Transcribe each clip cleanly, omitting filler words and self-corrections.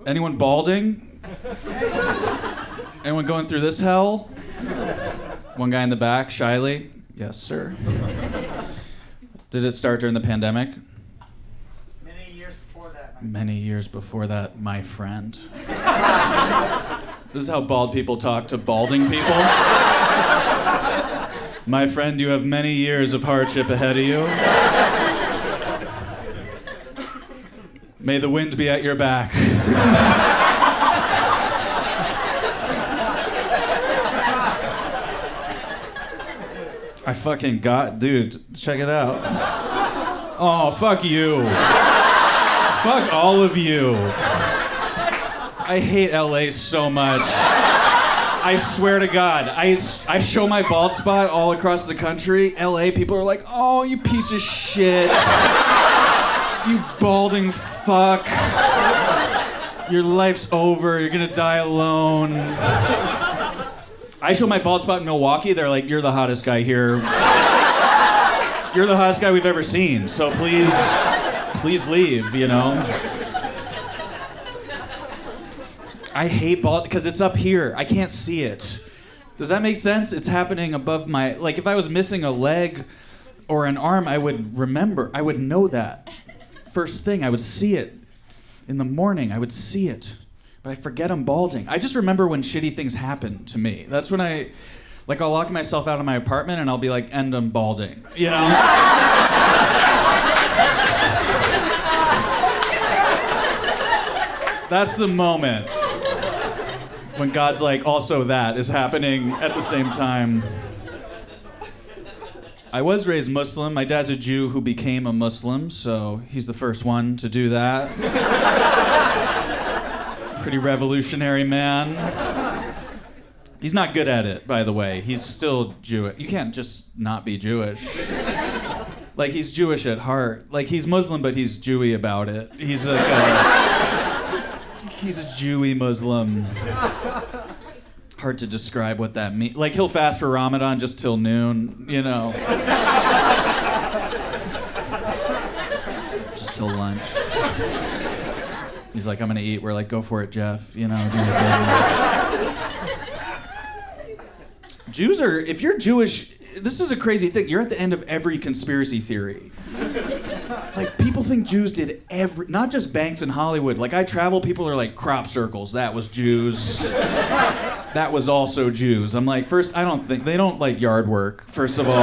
Anyone balding? Anyone going through this hell? One guy in the back, shyly. Yes, sir. Did it start during the pandemic? Many years before that. Many years before that, my friend. This is how bald people talk to balding people. My friend, you have many years of hardship ahead of you. May the wind be at your back. I fucking got, dude, check it out. Oh, fuck you. Fuck all of you. I hate LA so much. I swear to God, I show my bald spot all across the country. LA people are like, oh, you piece of shit. You balding fuck. Your life's over. You're gonna die alone. I show my bald spot in Milwaukee. They're like, you're the hottest guy here. You're the hottest guy we've ever seen. So please leave, you know? I hate bald because it's up here. I can't see it. Does that make sense? It's happening above my, like if I was missing a leg or an arm, I would remember. I would know that. First thing, I would see it. In the morning, I would see it. But I forget I'm balding. I just remember when shitty things happen to me. That's when I'll lock myself out of my apartment and I'll be like, and I'm balding. You know? That's the moment when God's like, also that is happening at the same time. I was raised Muslim. My dad's a Jew who became a Muslim, so he's the first one to do that. Pretty revolutionary man. He's not good at it, by the way. He's still Jewish. You can't just not be Jewish. Like, he's Jewish at heart. Like, he's Muslim, but he's Jewy about it. He's a Jewy Muslim. Hard to describe what that means. Like, he'll fast for Ramadan just till noon, you know. Just till lunch. He's like, I'm gonna eat. We're like, go for it, Jeff. You know, do your thing. Jews are, if you're Jewish, this is a crazy thing. You're at the end of every conspiracy theory. Like, people think Jews did not just banks in Hollywood. Like, I travel, people are like, crop circles, that was Jews. That was also Jews. I'm like, first, they don't like yard work, first of all.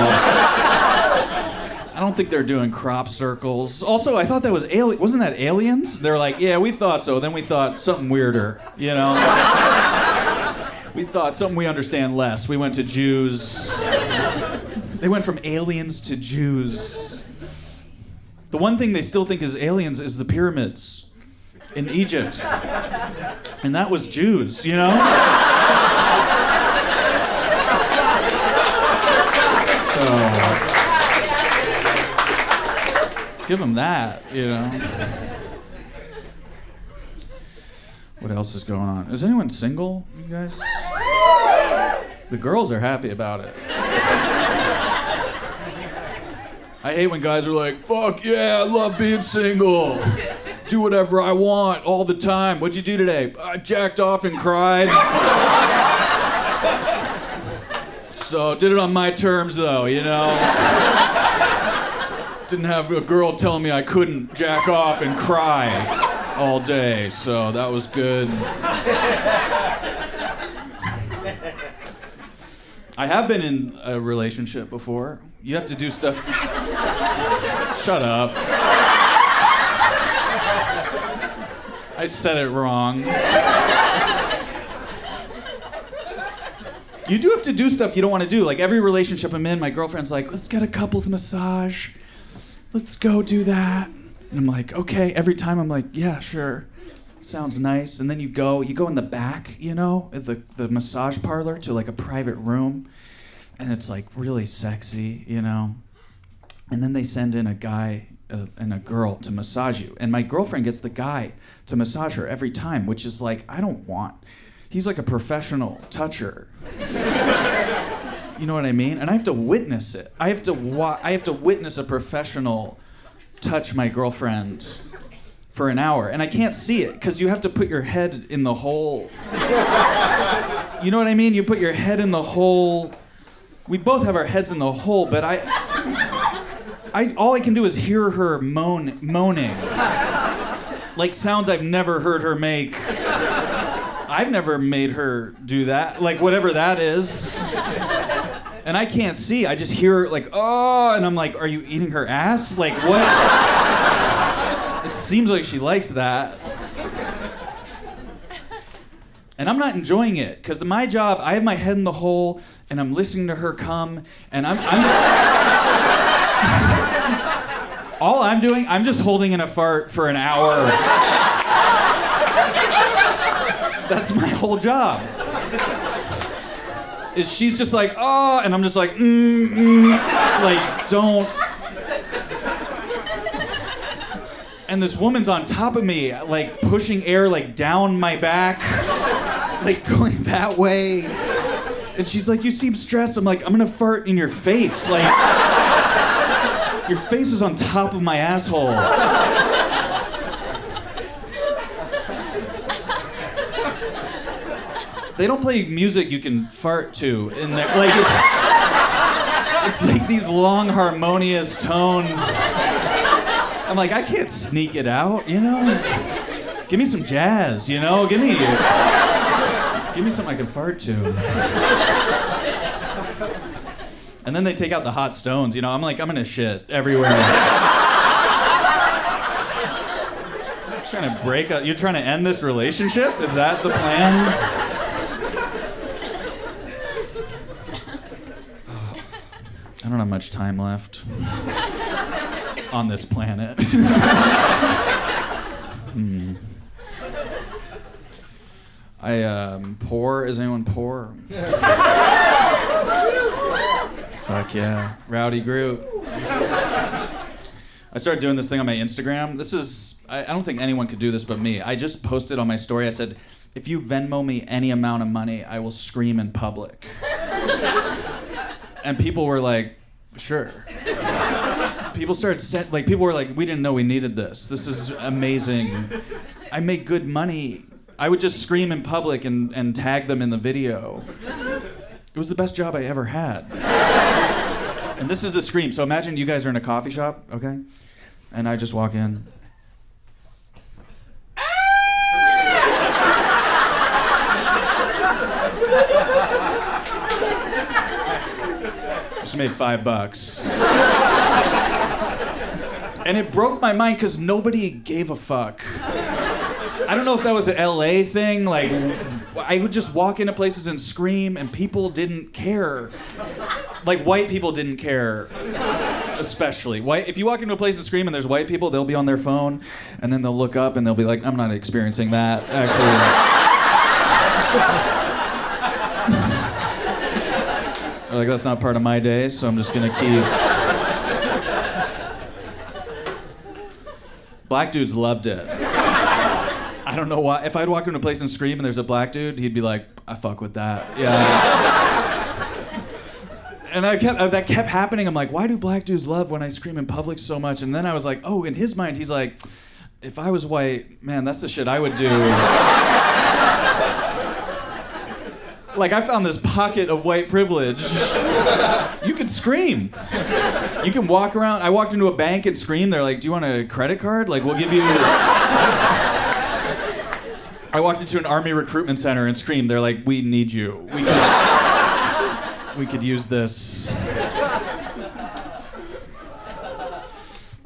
I don't think they're doing crop circles. Also, I thought that was wasn't that aliens? They're like, yeah, we thought so. Then we thought something weirder, you know? We thought something we understand less. We went to Jews. They went from aliens to Jews. The one thing they still think is aliens is the pyramids in Egypt. And that was Jews, you know? So, give them that, you know? What else is going on? Is anyone single, you guys? The girls are happy about it. I hate when guys are like, fuck yeah, I love being single. Do whatever I want all the time. What'd you do today? I jacked off and cried. So, did it on my terms though, you know? Didn't have a girl telling me I couldn't jack off and cry all day, so that was good. I have been in a relationship before. You have to do stuff. Shut up. I said it wrong. You do have to do stuff you don't want to do. Like every relationship I'm in, my girlfriend's like, let's get a couples massage. Let's go do that. And I'm like, okay. Every time I'm like, yeah, sure. Sounds nice. And then you go in the back, you know, at the massage parlor to like a private room. And it's like really sexy, you know. And then they send in a guy and a girl to massage you. And my girlfriend gets the guy to massage her every time, which is like, he's like a professional toucher. You know what I mean? And I have to witness it. I have to witness a professional touch my girlfriend for an hour, and I can't see it because you have to put your head in the hole. You know what I mean? You put your head in the hole. We both have our heads in the hole, but all I can do is hear her moaning. Like sounds I've never heard her make. I've never made her do that, like whatever that is. And I can't see, I just hear like, oh, and I'm like, are you eating her ass? Like what? It seems like she likes that. And I'm not enjoying it, because my job, I have my head in the hole, and I'm listening to her come, and I'm all I'm doing, I'm just holding in a fart for an hour. That's my whole job. Is she's just like, oh, and I'm just like, like, don't. And this woman's on top of me, like pushing air like down my back, like going that way. And she's like, you seem stressed. I'm like, I'm gonna fart in your face. Like, your face is on top of my asshole. They don't play music you can fart to in there. Like, it's like these long harmonious tones. I'm like, I can't sneak it out, you know? Give me some jazz, you know? Give me something I can fart to. And then they take out the hot stones, you know? I'm like, I'm gonna shit everywhere. Trying to break up? You're trying to end this relationship? Is that the plan? I don't have much time left on this planet. Poor? Is anyone poor? Fuck yeah. Rowdy Group. I started doing this thing on my Instagram. I don't think anyone could do this but me. I just posted on my story, I said, if you Venmo me any amount of money, I will scream in public. And people were like, sure. People were like, we didn't know we needed this. This is amazing. I make good money. I would just scream in public and tag them in the video. It was the best job I ever had. And this is the scream. So imagine you guys are in a coffee shop, okay? And I just walk in. Just made $5. And it broke my mind because nobody gave a fuck. I don't know if that was an LA thing. Like, I would just walk into places and scream, and people didn't care. Like, white people didn't care, especially. If you walk into a place and scream and there's white people, they'll be on their phone, and then they'll look up and they'll be like, I'm not experiencing that, actually. Like, that's not part of my day, so I'm just gonna keep. Black dudes loved it. I don't know why. If I'd walk into a place and scream and there's a black dude, he'd be like, I fuck with that. Yeah. And that kept happening. I'm like, why do black dudes love when I scream in public so much? And then I was like, oh, in his mind, he's like, if I was white, man, that's the shit I would do. Like, I found this pocket of white privilege. You can scream. You can walk around. I walked into a bank and screamed. They're like, do you want a credit card? Like, we'll give you... I walked into an army recruitment center and screamed. They're like, we need you. We could use this.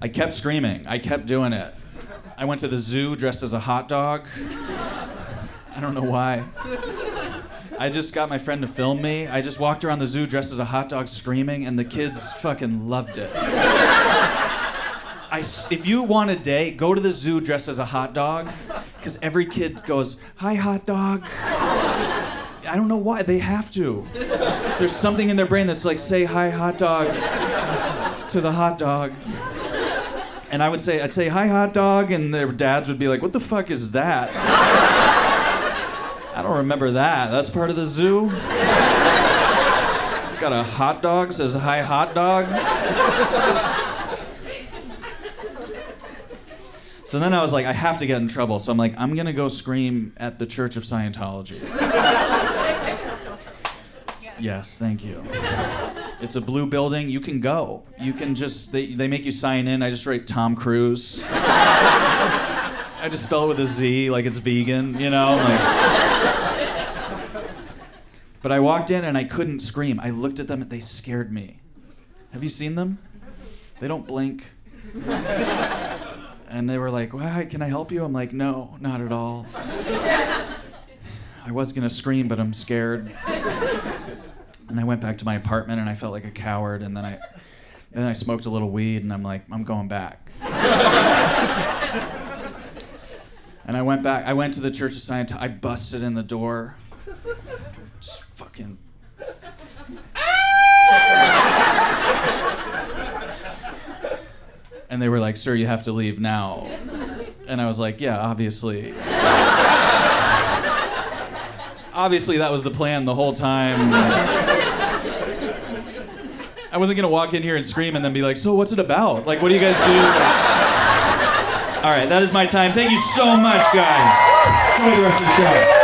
I kept screaming. I kept doing it. I went to the zoo dressed as a hot dog. I don't know why. I just got my friend to film me. I just walked around the zoo dressed as a hot dog screaming, and the kids fucking loved it. If you want a day, go to the zoo dressed as a hot dog, because every kid goes, hi, hot dog. I don't know why, they have to. There's something in their brain that's like, say hi, hot dog, to the hot dog. And I'd say, hi, hot dog, and their dads would be like, what the fuck is that? I don't remember that. That's part of the zoo? Got a hot dog, says hi, hot dog. So then I was like, I have to get in trouble. So I'm like, I'm gonna go scream at the Church of Scientology. Yes, thank you. It's a blue building. You can go. You can just, they make you sign in. I just write Tom Cruise. I just spell it with a Z, like it's vegan, you know? But I walked in and I couldn't scream. I looked at them and they scared me. Have you seen them? They don't blink. And they were like, well, can I help you? I'm like, no, not at all. I was gonna scream, but I'm scared. And I went back to my apartment and I felt like a coward. And then I smoked a little weed and I'm like, I'm going back. And I went back. I went to the Church of Scientology. I busted in the door. Just fucking. And they were like, sir, you have to leave now. And I was like, yeah, obviously. Obviously, that was the plan the whole time. I wasn't gonna walk in here and scream and then be like, so what's it about? Like, what do you guys do? All right, that is my time. Thank you so much, guys. Enjoy the rest of the show.